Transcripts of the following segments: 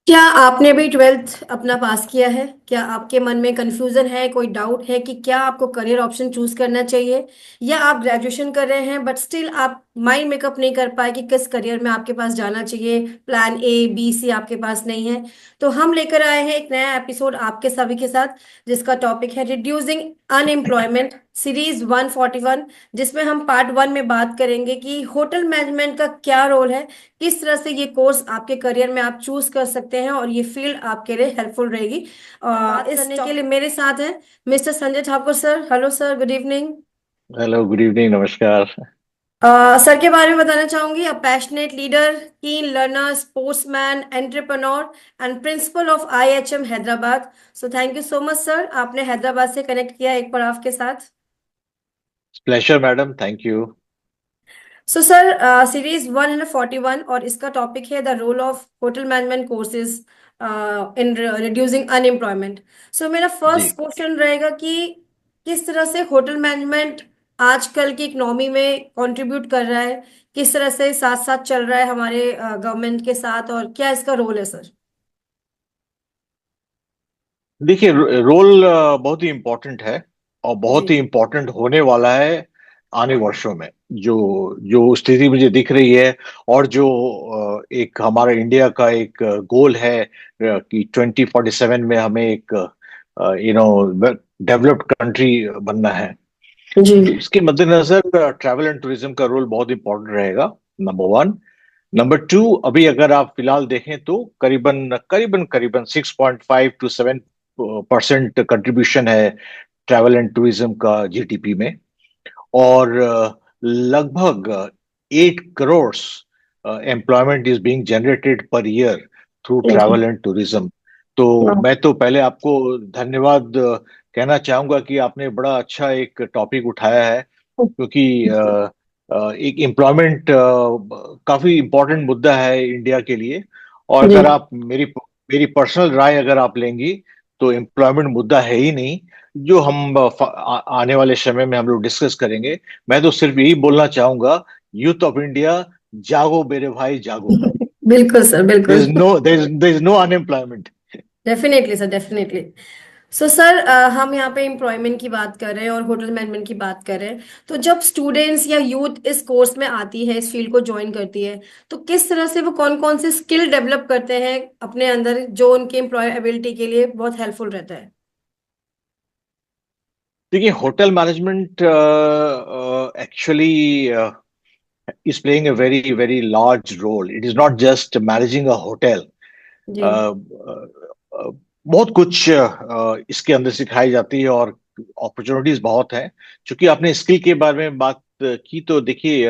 क्या आपने भी ट्वेल्थ अपना पास किया है? क्या आपके मन में कंफ्यूजन है, कोई डाउट है कि क्या आपको करियर ऑप्शन चूज करना चाहिए, या आप ग्रेजुएशन कर रहे हैं बट स्टिल आप माइंड मेकअप नहीं कर पाए कि किस करियर में आपके पास जाना चाहिए? प्लान ए बी सी आपके पास नहीं है। तो हम लेकर आए हैं एक नया एपिसोड आपके सभी के साथ, जिसका टॉपिक है रिड्यूसिंग अनएम्प्लॉयमेंट सीरीज 141, जिसमें हम पार्ट वन में बात करेंगे कि होटल मैनेजमेंट का क्या रोल है, किस तरह से ये कोर्स आपके करियर में आप चूज कर सकते हैं और ये फील्ड आपके लिए हेल्पफुल रहेगी। बात इस करने के लिए मेरे साथ हैं mister Sanjay Thakur sir. Hello sir, good evening. Hello, good evening, नमस्कार। सर के बारे में बताना चाहूंगी, a passionate leader, keen learner, sportsman, entrepreneur and principal of IHM Hyderabad. So thank you so much sir, आपने हैदराबाद से कनेक्ट किया एक बार आपके साथ। Pleasure madam, thank you. So sir, series 141 और इसका टॉपिक है the role of hotel management courses in reducing unemployment. सो मेरा जी, फर्स्ट क्वेश्चन रहेगा कि किस तरह से होटल मैनेजमेंट आजकल की इकोनॉमी में कंट्रीब्यूट कर रहा है, किस तरह से साथ साथ चल रहा है हमारे गवर्नमेंट के साथ, और क्या इसका रोल है सर? देखिए, रोल बहुत ही इम्पोर्टेंट है और बहुत ही जी। इम्पोर्टेंट होने वाला है आने वर्षों में। जो जो स्थिति मुझे दिख रही है और जो एक हमारा इंडिया का एक गोल है कि 2047 में हमें एक डेवलप्ड कंट्री बनना है। जी। तो इसके मद्देनजर ट्रैवल एंड टूरिज्म का रोल बहुत इंपॉर्टेंट रहेगा, नंबर वन। नंबर टू, अभी अगर आप फिलहाल देखें तो करीबन करीबन करीबन 6.5 to 7% कंट्रीब्यूशन है ट्रैवल एंड टूरिज्म का जीडीपी में। और लगभग 8 crore employment is being generated per year through जी। Travel and tourism. तो मैं तो पहले आपको धन्यवाद कहना चाहूंगा कि आपने बड़ा अच्छा एक टॉपिक उठाया है, क्योंकि एक एम्प्लॉयमेंट काफी इम्पोर्टेंट मुद्दा है इंडिया के लिए। और जी। अगर आप मेरी मेरी पर्सनल राय अगर आप लेंगी तो एम्प्लॉयमेंट मुद्दा है ही नहीं, जो हम आने वाले समय में हम लोग डिस्कस करेंगे। मैं तो सिर्फ यही बोलना चाहूंगा, यूथ ऑफ इंडिया, जागो मेरे भाई जागो। बिल्कुल सर, देयर बिल्कुल। Is no there is no unemployment. Definitely sir, definitely. So sir, हम यहाँ पे एम्प्लॉयमेंट की बात कर रहे हैं और होटल मैनेजमेंट की बात कर रहे हैं। तो जब स्टूडेंट्स या यूथ इस कोर्स में आती है, इस फील्ड को ज्वाइन करती है, तो किस तरह से वो कौन कौन से स्किल डेवलप करते हैं अपने अंदर, जो उनके एम्प्लॉयबिलिटी के लिए बहुत हेल्पफुल रहता है? देखिए, hotel management actually is playing a very, very large role. It is not just managing a hotel. जी। Uh, बहुत कुछ इसके अंदर सिखाई जाती है और अपॉर्चुनिटीज बहुत हैं। चूंकि आपने स्किल के बारे में बात की, तो देखिए,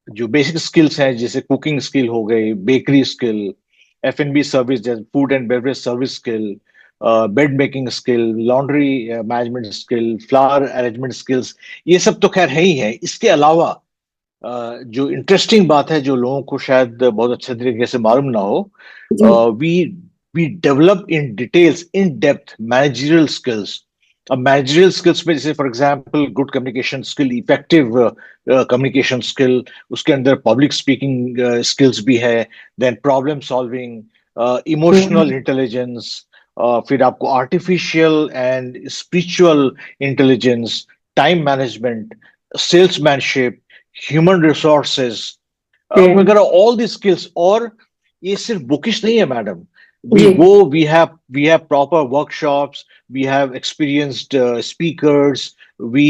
जो बेसिक स्किल्स हैं जैसे कुकिंग स्किल हो गई, बेकरी स्किल, F&B सर्विस जैसे food and beverage service skill, bed making skill, laundry management skill, flower arrangement skills, ये सब तो खैर है ही है। इसके अलावा जो इंटरेस्टिंग बात है, जो लोगों को शायद बहुत अच्छे तरीके से मालूम ना हो, जी। We we develop in details in depth managerial skills. अब मैनेजरियल स्किल्स में जैसे for example good communication skill, effective communication skill, उसके अंदर पब्लिक स्पीकिंग स्किल्स भी है, then problem solving, emotional hmm. Intelligence, फिर आपको artificial and spiritual intelligence, time management, salesmanship, human resources जी। वगैरह, ऑल दी स्किल्स। और ये सिर्फ बुकिश नहीं है मैडम। वी जी। Go we have proper workshops, we have experienced speakers, we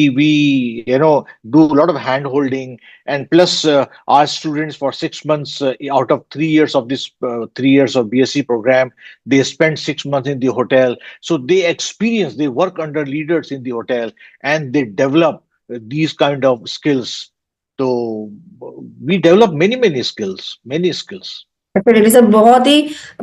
do a lot of hand holding, and plus our students for 6 months, out of 3 years of this 3 years of BSc program, they spend 6 months in the hotel. So they work under leaders in the hotel, and they develop these kind of skills. So we develop many skills. Definitely sir,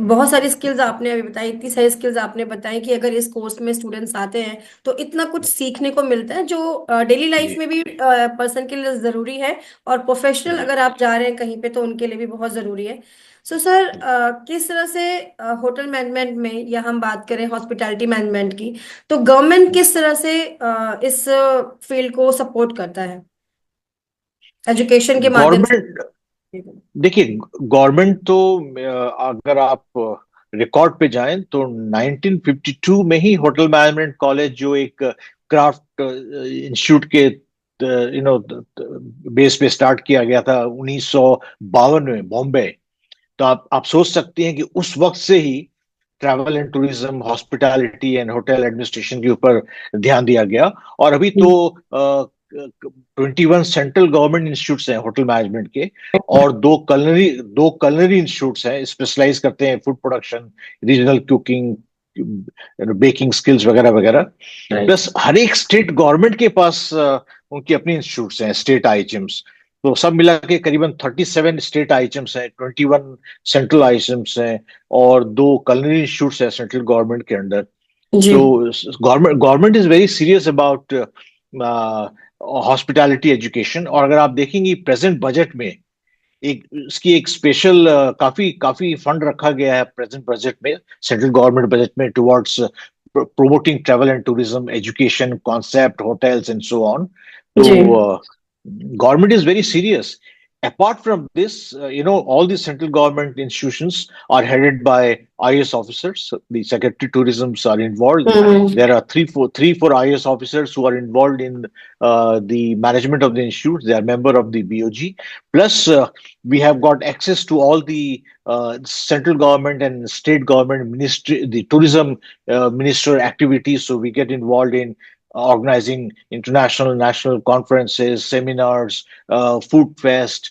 बहुत सारी skills आपने अभी बताई, इतनी सारी skills आपने बताई कि अगर इस कोर्स में स्टूडेंट्स आते हैं तो इतना कुछ सीखने को मिलता है, जो डेली लाइफ जी, में भी पर्सन के लिए जरूरी है, और प्रोफेशनल जी, अगर आप जा रहे हैं कहीं पे तो उनके लिए भी बहुत जरूरी है। सो सर, जी। किस तरह से होटल मैनेजमेंट में, या हम बात करें हॉस्पिटैलिटी मैनेजमेंट की, तो गवर्नमेंट किस तरह से इस फील्ड को सपोर्ट करता है एजुकेशन के माध्यम से? गवर्नमेंट देखिए, गवर्नमेंट तो अगर आप रिकॉर्ड पे जाएं तो 1952 में ही होटल मैनेजमेंट कॉलेज, जो एक क्राफ्ट इंस्टीट्यूट के बेस पे स्टार्ट किया गया था 1952 में बॉम्बे। तो आप सोच सकते हैं कि उस वक्त से ही travel and tourism, hospitality and hotel administration के ऊपर ध्यान दिया गया। और अभी तो 21 सेंट्रल गवर्नमेंट इंस्टीट्यूट्स हैं होटल मैनेजमेंट के, और दो कलनरी इंस्टीट्यूट्स हैं, स्पेशलाइज करते हैं food production, regional cooking, baking skills वगैरह वगैरह। राइट। प्लस हर एक स्टेट गवर्नमेंट के पास उनकी अपनी इंस्टीट्यूट्स हैं, स्टेट आईएचएम्स। तो सब मिला के करीबन 37 स्टेट आईएचएम्स हैं, 21 सेंट्रल आईएचएम्स हैं, और दो culinary इंस्टीट्यूट्स हैं सेंट्रल गवर्नमेंट के अंडर। जी। तो government is very serious about hospitality education. और अगर आप देखेंगे प्रेजेंट बजट में एक इसकी एक स्पेशल काफी काफी फंड रखा गया है प्रेजेंट बजट में, सेंट्रल गवर्नमेंट बजट में, towards promoting travel and tourism, education, concept, hotels, and so on. जी। So, government is very serious. Apart from this, all the central government institutions are headed by IAS officers. The Secretary Tourisms are involved. Hmm. There are three, four IAS officers who are involved in the management of the institutes. They are member of the BOG. Plus, we have got access to all the central government and state government ministry, the tourism minister activities. So we get involved in organizing international, national conferences, seminars, food fest,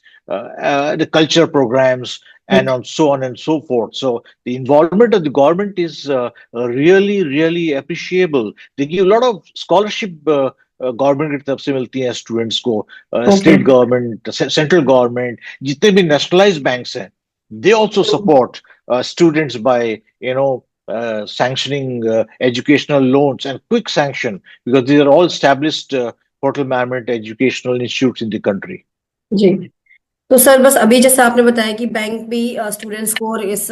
the culture programs, and on so on and so forth. So the involvement of the government is really, really appreciable. They give a lot of scholarship. Government की तरफ से मिलती है students को, okay. State government, central government, जितने भी nationalise banks हैं, they also support students by sanctioning educational loans and quick sanction, because these are all established hotel management educational institutes in the country. जी। तो sir बस अभी जैसा आपने बताया कि बैंक भी स्टूडेंट्स को और इस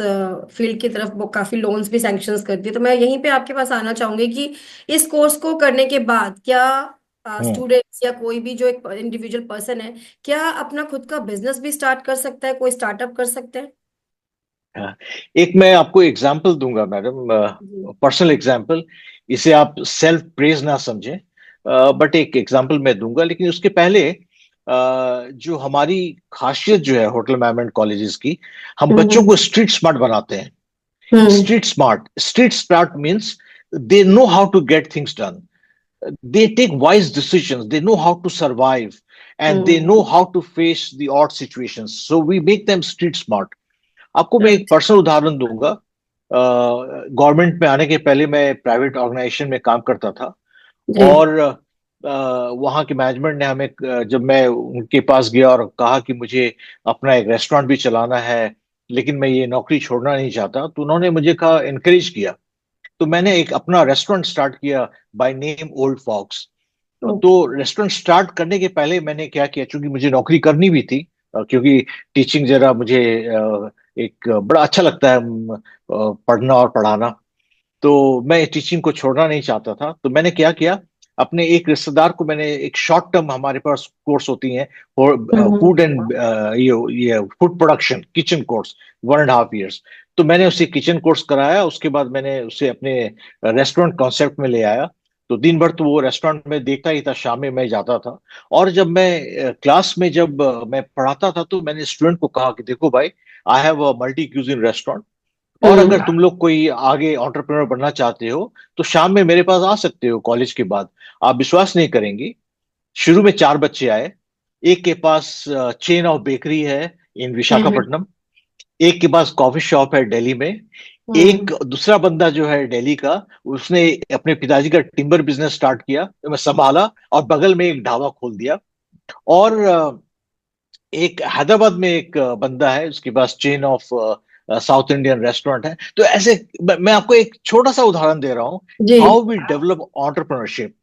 फील्ड की तरफ वो काफी लोन्स भी सैंक्शंस करती है, तो मैं यहीं पे आपके पास आना चाहूंगी कि इस कोर्स को करने के बाद क्या हम्म। स्टूडेंट्स या कोई भी जो एक इंडिविजुअल पर्सन है, क्या अपना खुद का बिजनेस भी स्टार्ट कर सकता है, कोई स्टार्टअप कर सकता है? हाँ, एक मैं आपको एग्जांपल दूंगा मैडम, जी। Personal example. इसे आप सेल्फ प्रेज ना समझें, बट एक एग्जांपल मैं दूंगा। लेकिन उसके पहले जो हमारी खासियत जो है होटल मैनेजमेंट कॉलेजेस की, हम बच्चों हम्म। को स्ट्रीट स्मार्ट बनाते हैं। हम्म। Street smart means they know how to get things done. They take wise decisions. They know how to survive, and they hmm. know how to face the odd situations. So we make them street smart. आपको मैं एक right. Personal उदाहरण दूंगा। Government में आने के पहले मैं प्राइवेट ऑर्गेनाइजेशन में काम करता था। जी। और वहाँ के मैनेजमेंट ने हमें, जब मैं उनके पास गया और कहा कि मुझे अपना एक रेस्टोरेंट भी चलाना है, लेकिन मैं ये नौकरी छोड़ना नहीं चाहता, तो उन्होंने मुझे कहा, इनकरेज किया। तो मैंने एक अपना रेस्टोरेंट स्टार्ट किया बाय नेम ओल्ड फॉक्स। तो रेस्टोरेंट स्टार्ट करने के पहले मैंने क्या किया, चूंकि मुझे नौकरी करनी भी थी, क्योंकि टीचिंग जरा मुझे एक बड़ा अच्छा लगता है, पढ़ना और पढ़ाना। तो मैं टीचिंग को छोड़ना नहीं चाहता था। तो मैंने क्या किया, अपने एक रिश्तेदार को मैंने एक शॉर्ट टर्म, हमारे पास कोर्स होती हैं हम्म। फूड एंड ये food production kitchen course, 1.5 years। तो मैंने उसे किचन कोर्स कराया। उसके बाद मैंने उसे अपने रेस्टोरेंट कॉन्सेप्ट में ले आया। तो दिन भर तो वो रेस्टोरेंट में देखता ही था, शाम में मैं जाता था। और जब मैं क्लास में जब मैं पढ़ाता था, तो मैंने स्टूडेंट को कहा कि देखो भाई, आई have a multi cuisine restaurant, और हम्म। अगर तुम लोग कोई आगे एंटरप्रेन्योर बनना चाहते हो, तो शाम में मेरे पास आ सकते हो कॉलेज के बाद। आप विश्वास नहीं करेंगे, शुरू में 4 बच्चे आए। एक के पास चेन ऑफ बेकरी है इन हम्म। विशाखापट्टनम, एक के पास कॉफी शॉप है दिल्ली में, हम्म। एक दूसरा बंदा जो है दिल्ली का, उसने अपने पिताजी का टिम्बर बिजनेस स्टार्ट किया, तो मैं संभाला, और बगल में एक ढाबा खोल दिया। और एक हैदराबाद में एक बंदा है, उसके पास chain of South Indian restaurant है। तो ऐसे मैं आपको एक छोटा सा उदाहरण दे रहा हूँ, जी। How we develop entrepreneurship.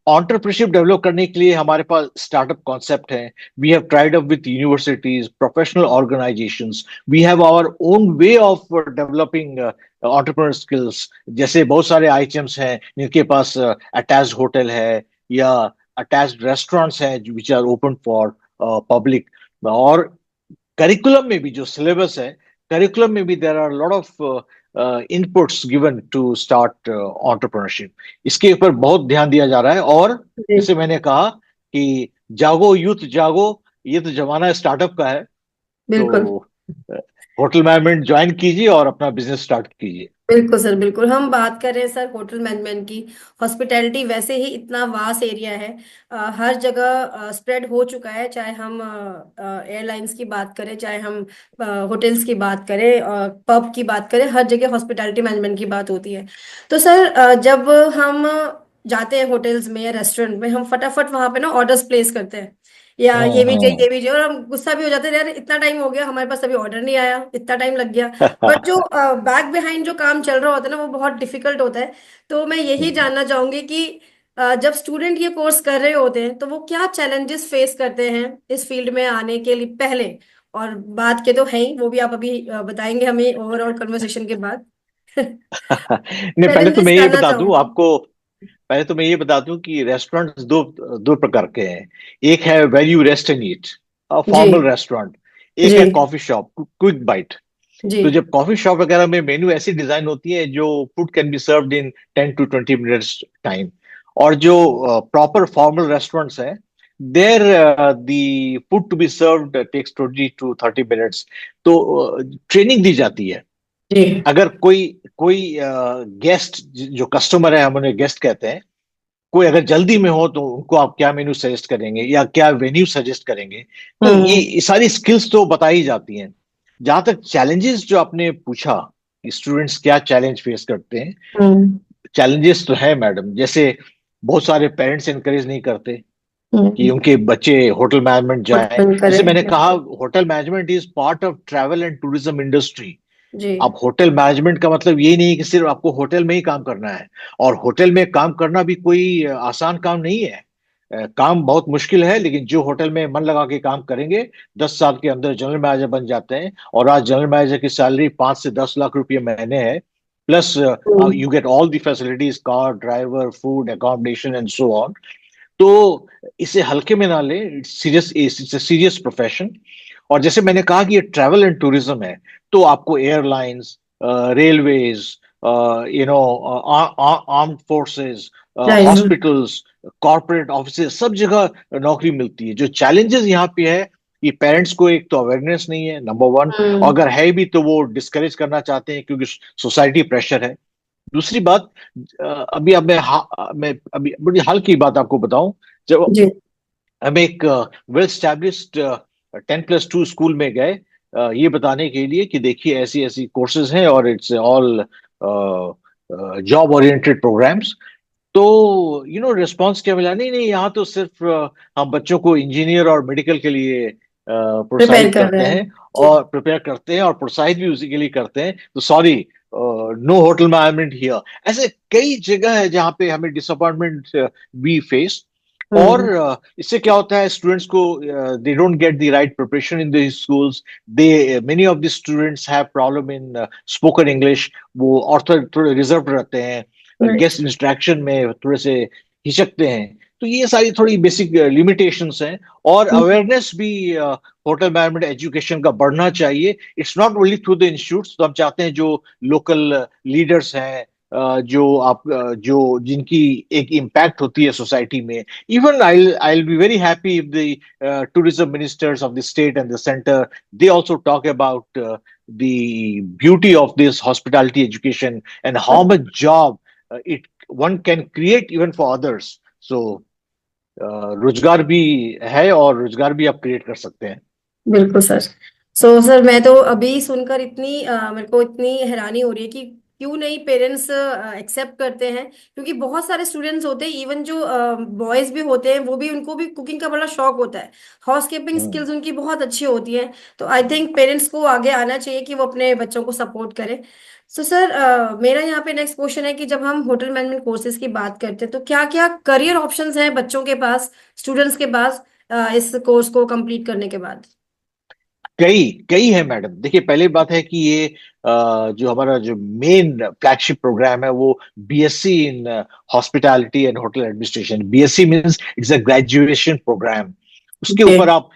Entrepreneurship develop करने के लिए हमारे पास स्टार्टअप कॉन्सेप्ट है। We have tried up with universities, professional organisations. We have our own way of developing entrepreneur skills. जैसे बहुत सारे आइटम्स हैं जिनके पास अटैच्ड होटल है, या अटैच्ड रेस्टोरेंट्स हैं which are open for public. और करिकुलम में भी जो सिलेबस है, करिकुलम में भी there are lot of inputs given to start entrepreneurship. इसके ऊपर बहुत ध्यान दिया जा रहा है। और जी। जैसे मैंने कहा कि जागो यूथ जागो, ये तो जमाना स्टार्टअप का है। बिल्कुल। तो होटल मैनेजमेंट ज्वाइन कीजिए और अपना बिजनेस स्टार्ट कीजिए। बिल्कुल सर, बिल्कुल। हम बात कर रहे हैं सर होटल मैनेजमेंट की। हॉस्पिटैलिटी वैसे ही इतना वास्ट एरिया है, हर जगह स्प्रेड हो चुका है। चाहे हम एयरलाइंस की बात करें, चाहे हम होटल्स की बात करें, पब की बात करें, हर जगह हॉस्पिटैलिटी मैनेजमेंट की बात होती है। तो सर जब हम जाते हैं होटल्स में या रेस्टोरेंट में, हम फटाफट वहां पे ना ऑर्डर्स प्लेस करते हैं, या हम्म, ये भी चाहिए हम्म। ये भी चाहिए, और हम गुस्सा भी हो जाते हैं, यार इतना टाइम हो गया हमारे पास अभी ऑर्डर नहीं आया, इतना टाइम लग गया। बट जो बैक बिहाइंड जो काम चल रहा होता है ना, वो बहुत डिफिकल्ट होता है। तो मैं यही जानना चाहूंगी कि जब स्टूडेंट ये कोर्स कर रहे होते हैं तो वो क्या चैलेंजेस फेस करते हैं इस फील्ड में आने के लिए पहले, और बाद के तो है ही, वो भी आप अभी बताएंगे हमें ओवरऑल कन्वर्सेशन के बाद। नहीं, पहले तो चैलेंजेस मैं ये जानना बता दूं चाहूंगी। आपको। पहले तो मैं ये बता दूं कि रेस्टोरेंट्स दो दो प्रकार के हैं। एक है where you rest and eat, जी। Formal restaurant. एक जी। है कॉफी शॉप, क्विक बाइट। जी। तो जब कॉफी शॉप वगैरह में मेन्यू ऐसी डिजाइन होती है जो food can be served in 10 to 20 minutes time. और जो प्रॉपर फॉर्मल रेस्टोरेंट्स हैं, there the food to be served takes 20 to 30 minutes. तो ट्रेनिंग दी जाती है। जी। अगर कोई कोई गेस्ट, जो कस्टमर है, हम उन्हें गेस्ट कहते हैं, कोई अगर जल्दी में हो तो उनको आप क्या मेन्यू सजेस्ट करेंगे या क्या वेन्यू सजेस्ट करेंगे। तो हम्म। ये सारी स्किल्स तो बताई जाती हैं। जहां तक चैलेंजेस जो आपने पूछा, स्टूडेंट्स क्या चैलेंज फेस करते हैं, हम्म। चैलेंजेस तो है मैडम। जैसे बहुत सारे पेरेंट्स एनकरेज नहीं करते कि हम्म। उनके बच्चे होटल मैनेजमेंट जाएं। उत्पन्न जैसे करें, मैंने कहा, बिल्कुल। Hotel management is part of travel and tourism industry. जी। अब होटल मैनेजमेंट का मतलब ये नहीं है कि सिर्फ आपको होटल में ही काम करना है। और होटल में काम करना भी कोई आसान काम नहीं है। काम बहुत मुश्किल है, लेकिन जो होटल में मन लगा के काम करेंगे, 10 साल के अंदर जनरल मैनेजर बन जाते हैं। और आज जनरल मैनेजर की सैलरी 5 से 10 लाख रुपए महीने है। Plus hmm. You get all the facilities, car, driver, food, accommodation and so on. तो इसे हल्के में ना ले, सीरियस, इट्स सीरियस प्रोफेशन। और जैसे मैंने कहा कि ये ट्रैवल एंड टूरिज्म है, तो आपको airlines, railways, you know, armed forces, right. Hospitals, corporate offices, सब जगह नौकरी मिलती है। जो चैलेंजेस यहाँ पे है, ये पेरेंट्स को एक तो अवेयरनेस नहीं है, नंबर वन। और हम्म। अगर है भी तो वो डिस्करेज करना चाहते हैं, क्योंकि सोसाइटी प्रेशर है। दूसरी बात, अभी अब मैं अभी बड़ी हाल की बात आपको बताऊं। जब जी। हम एक वेल स्टैब्लिश्ड 10+2 स्कूल में गए, ये बताने के लिए कि देखिए ऐसी ऐसी कोर्सेज हैं और it's all job oriented programmes. तो रिस्पांस क्या मिला, नहीं नहीं, यहाँ तो सिर्फ हम बच्चों को इंजीनियर और मेडिकल के लिए प्रिपेयर प्रोत्साहित कर करते रहे हैं। हैं जी। और प्रिपेयर करते हैं और प्रोत्साहित भी उसी के लिए करते हैं। तो sorry, no hotel management here. ऐसे कई जगह है जहाँ पे हमें डिसअपॉइंटमेंट भी फेस। और हम्म। इससे क्या होता है, स्टूडेंट्स को they don't get the right preparation in the schools. They many of the students have problem in spoken English. वो और थोड़े रिजर्व रहते हैं, राइट। गेस्ट इंस्ट्रक्शन में थोड़े से हिचकते हैं। तो ये सारी थोड़ी बेसिक लिमिटेशंस हैं। और अवेयरनेस भी होटल मैनेजमेंट एजुकेशन का बढ़ना चाहिए। It's not only through the institutes. तो हम चाहते हैं जो लोकल लीडर्स हैं, जो जिनकी एक इम्पैक्ट होती है सोसाइटी में। Even I be very happy if the tourism ministers of the state and the center, they also talk about the beauty of this hospitality education and how much job it one can create even for others. So रोजगार भी है और रोजगार भी आप create कर सकते हैं। बिल्कुल सर। सो सर मैं तो अभी सुनकर इतनी मेरे को इतनी हैरानी हो रही है कि क्यों नहीं पेरेंट्स एक्सेप्ट करते हैं, क्योंकि बहुत सारे स्टूडेंट्स होते हैं, इवन जो बॉयज भी होते हैं, वो भी, उनको भी कुकिंग का बड़ा शौक होता है, हाउस कीपिंग हम्म। स्किल्स उनकी बहुत अच्छी होती हैं। तो आई थिंक पेरेंट्स को आगे आना चाहिए कि वो अपने बच्चों को सपोर्ट करें। सो सर मेरा यहाँ पे नेक्स्ट क्वेश्चन है कि जब हम होटल मैनेजमेंट कोर्सेज की बात करते हैं तो क्या क्या करियर ऑप्शंस हैं बच्चों के पास, स्टूडेंट्स के पास, इस कोर्स को कंप्लीट करने के बाद? कई कई है मैडम। देखिए, पहली बात है कि ये जो हमारा जो मेन फ्लैगशिप प्रोग्राम है, वो BSc in hospitality and hotel administration. BSc means it's a graduation programme. उसके जी। ऊपर आप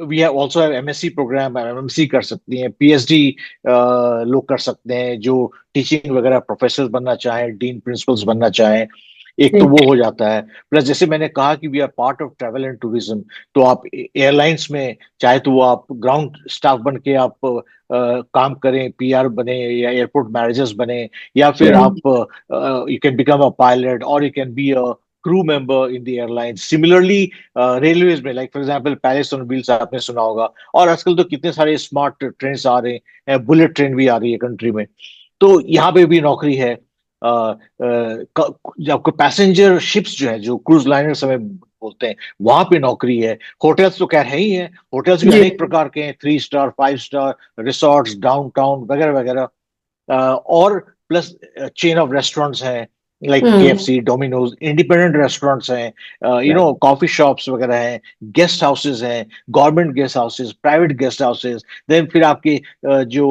we have also have MSc programme, MMC कर सकती हैं, पीएचडी लोग कर सकते हैं जो टीचिंग वगैरह प्रोफेसर बनना चाहें, डीन प्रिंसिपल्स बनना चाहें। एक तो जी वो हो जाता है। प्लस जैसे मैंने कहा कि we are part of travel and tourism, तो आप एयरलाइंस में चाहे तो वो आप ग्राउंड स्टाफ बन के आप काम करें, पीआर बने या एयरपोर्ट मैनेजर्स बने, या फिर आप you can become a pilot और you can be a crew member in the airline. Similarly railways में, like for example palace on wheels आपने सुना होगा, और आजकल तो कितने सारे स्मार्ट ट्रेन आ रहे हैं, बुलेट ट्रेन भी आ रही है कंट्री में। तो यहाँ पे भी नौकरी है। जो आपको पैसेंजर शिप्स जो है, जो क्रूज लाइनर्स हमें बोलते हैं, वहां पे नौकरी है। होटल्स तो खैर है ही है, होटल्स भी जी अनेक प्रकार के हैं, 3 स्टार, 5 स्टार, रिसोर्ट्स डाउनटाउन वगैरह वगैरह। और प्लस चेन ऑफ रेस्टोरेंट्स हैं, like hmm KFC, Domino's, independent restaurants हैं, कॉफी शॉप्स वगैरह हैं, गेस्ट हाउसेज हैं, government guest houses, private guest houses. Then फिर आपके जो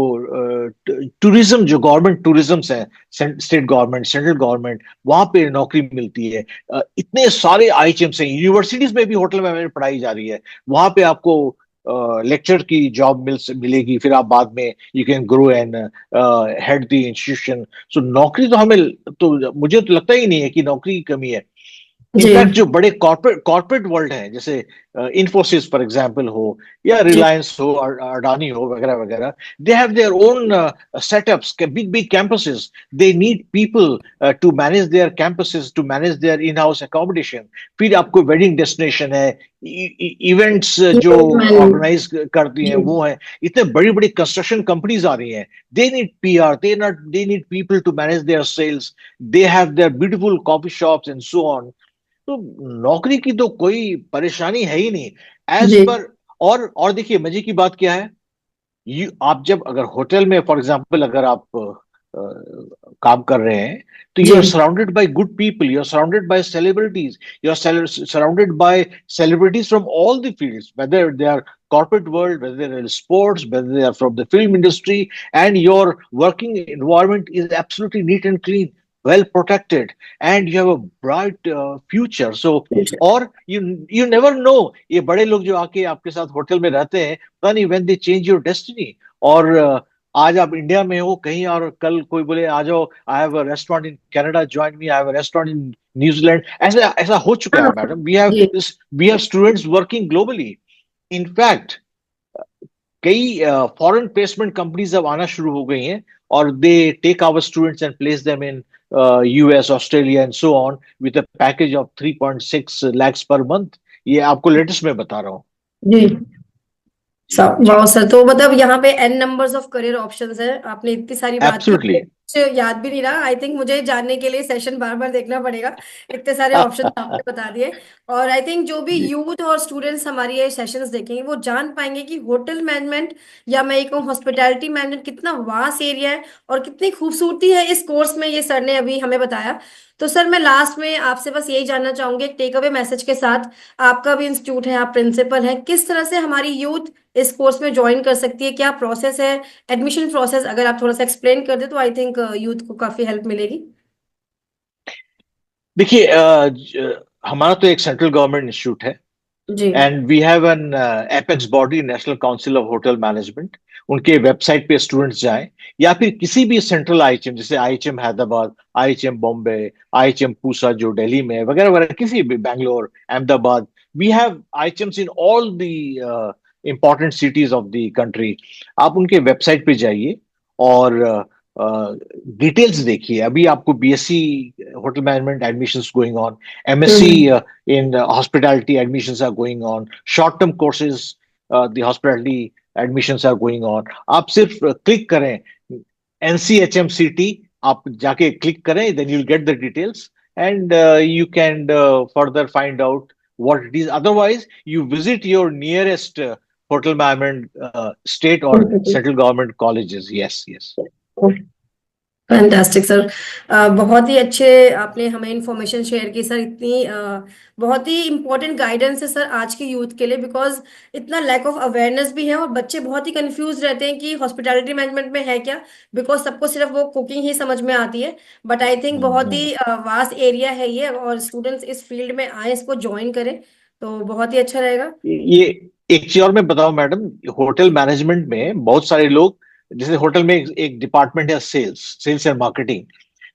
टूरिज्म, जो गवर्नमेंट टूरिज्म है, स्टेट गवर्नमेंट, सेंट्रल गवर्नमेंट, वहां पे नौकरी मिलती है। इतने सारे आईएचएम्स हैं, यूनिवर्सिटीज में भी होटल मैनेजमेंट पढ़ाई जा रही है। वहां पे आपको लेक्चर की जॉब मिलेगी, फिर आप बाद में you can grow and head the institution. So नौकरी तो हमें, तो मुझे तो लगता ही नहीं है कि नौकरी की कमी है। जी इनफैक्ट जो बड़े कॉर्पोरेट कॉर्पोरेट वर्ल्ड हैं, जैसे इंफोसिस फॉर एग्जांपल हो, या जी रिलायंस हो, अडानी हो वगैरह वगैरह, they have their own setups, big big campuses. They need people to manage their campuses, to manage their in house accommodation. फिर आपको वेडिंग डेस्टिनेशन है, इवेंट्स जो मैन ऑर्गेनाइज करती हैं जी वो है, इतने बड़ी बड़ी कंस्ट्रक्शन कंपनीज आ रही हैं। They need PR, they need people to manage their sales. They have their beautiful coffee shops and so on. तो नौकरी की तो कोई परेशानी है ही नहीं, एज जी पर। और देखिए मजे की बात क्या है, आप जब अगर होटल में फॉर एग्जांपल अगर आप काम कर रहे हैं, तो यू जी are surrounded by good people, you are surrounded by celebrities, you are surrounded by celebrities from all the fields, whether they are corporate world, whether they're in sports, whether they are from the film industry, and your working environment is absolutely neat and clean, well protected, and you have a bright future. So, और you never know, ये बड़े लोग जो आके आपके साथ hotel में रहते हैं, पता नहीं when they change your destiny। और आज आप इंडिया में हो कहीं, और कल कोई बोले आ जाओ, I have a restaurant in Canada, join me, I have a restaurant in New Zealand. ऐसा ऐसा हो चुका है हाँ मैडम। जी we have students working globally. In fact कई फॉरेन प्लेसमेंट कंपनीज अब आना शुरू हो गई हैं, और they take our students and place them in US, Australia and so on, with a package of 3.6 lakhs per month. ये आपको लेटेस्ट में बता रहा हूँ। जी जी जी। वाह सर, तो मतलब यहाँ पे N numbers of career options है। आपने इतनी सारी बात की, एब्सोल्युटली। कुछ याद भी नहीं रहा। आई थिंक मुझे जानने के लिए सेशन बार बार देखना पड़ेगा, इतने सारे ऑप्शंस आपने बता दिए। और आई थिंक जो भी जी यूथ और स्टूडेंट्स हमारी ये सेशंस देखेंगे वो जान पाएंगे कि होटल मैनेजमेंट या मैं ये कहूँ हॉस्पिटैलिटी मैनेजमेंट कितना वास्ट एरिया है और कितनी खूबसूरती है इस कोर्स में, ये सर ने अभी हमें बताया। तो सर मैं लास्ट में आपसे बस यही जानना चाहूंगी एक टेक अवे मैसेज के साथ। आपका भी इंस्टीट्यूट है, आप प्रिंसिपल हैं, किस तरह से हमारी यूथ इस कोर्स में ज्वाइन कर सकती है, क्या प्रोसेस है, एडमिशन प्रोसेस अगर आप थोड़ा सा एक्सप्लेन कर दे तो आई थिंक यूथ को काफी हेल्प मिलेगी। देखिए, हमारा तो एक सेंट्रल गवर्नमेंट इंस्टीट्यूट है, जी and we have an apex body, national council of hotel management. उनके वेबसाइट पे स्टूडेंट्स जाएं, या फिर किसी भी सेंट्रल आईएचएम, जैसे IHM Hyderabad, IHM Bombay, IHM Pusa जो दिल्ली में है, वगैरह वगैरह, किसी भी Bangalore, Ahmedabad, we have IHMs in all the important cities of the country. आप उनके वेबसाइट पे जाइए और डिटेल्स देखिए। अभी आपको BSc hotel management admissions going on, MSc hmm in hospitality admissions are going on, short term courses, the hospitality admissions are going on। आप सिर्फ क्लिक करें NCHMCT, आप जाके क्लिक करें, then you'll get the details, and you can further find out what it is। Otherwise you visit your nearest hotel management state or central government colleges। Yes, yes। Fantastic sir, बहुत ही अच्छे आपने हमें information share की sir. इतनी बहुत ही important guidance है sir आज के यूथ के लिए, बिकॉज इतना लैक ऑफ अवेयरनेस भी है और बच्चे बहुत ही कंफ्यूज रहते हैं कि हॉस्पिटैलिटी मैनेजमेंट में है क्या, बिकॉज सबको सिर्फ वो कुकिंग ही समझ में आती है। बट आई थिंक बहुत हम्म। ही वास्ट एरिया है ये, और स्टूडेंट्स इस फील्ड में आए, इसको ज्वाइन करें तो बहुत ही अच्छा रहेगा। ये एक चीज और मैं बताऊं मैडम, होटल मैनेजमेंट में बहुत सारे लोग, जैसे होटल में एक डिपार्टमेंट है सेल्स, सेल्स एंड मार्केटिंग।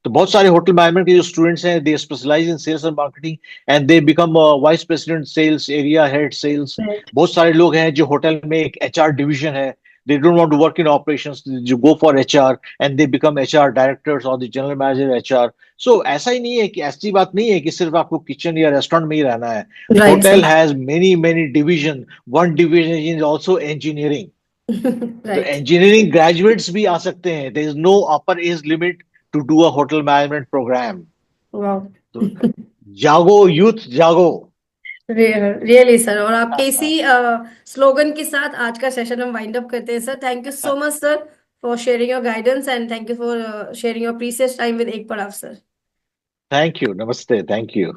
तो बहुत सारे होटल मैनेजमेंट के जो स्टूडेंट्स हैं, they specialise in sales and marketing, and they become vice president sales, area head sales. Right. बहुत सारे लोग हैं जो होटल में एक एचआर डिवीजन है, they don't want to work in operations, जो go for HR and they become HR directors और the general manager HR. So ऐसा ही नहीं है कि, ऐसी बात नहीं है कि सिर्फ आपको किचन या रेस्टोरेंट में ही रहना है। Right, hotel sir. Has many many division, one division is also engineering. तो Right. इंजीनियरिंग ग्रेजुएट्स भी आ सकते हैं, there is no upper age limit to do a hotel management programme. Wow. तो जागो यूथ जागो। रियली सर, और आपके इसी स्लोगन के साथ आज का सेशन हम वाइंड अप करते हैं sir. Thank you so much sir for sharing your guidance, and thank you for sharing your precious time with एक पड़ाव सर। थैंक यू, नमस्ते, thank you.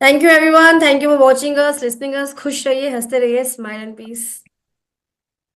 Thank you everyone, thank you for watching us, listening अस। खुश रहिए, हंसते रहिए, smile and piece.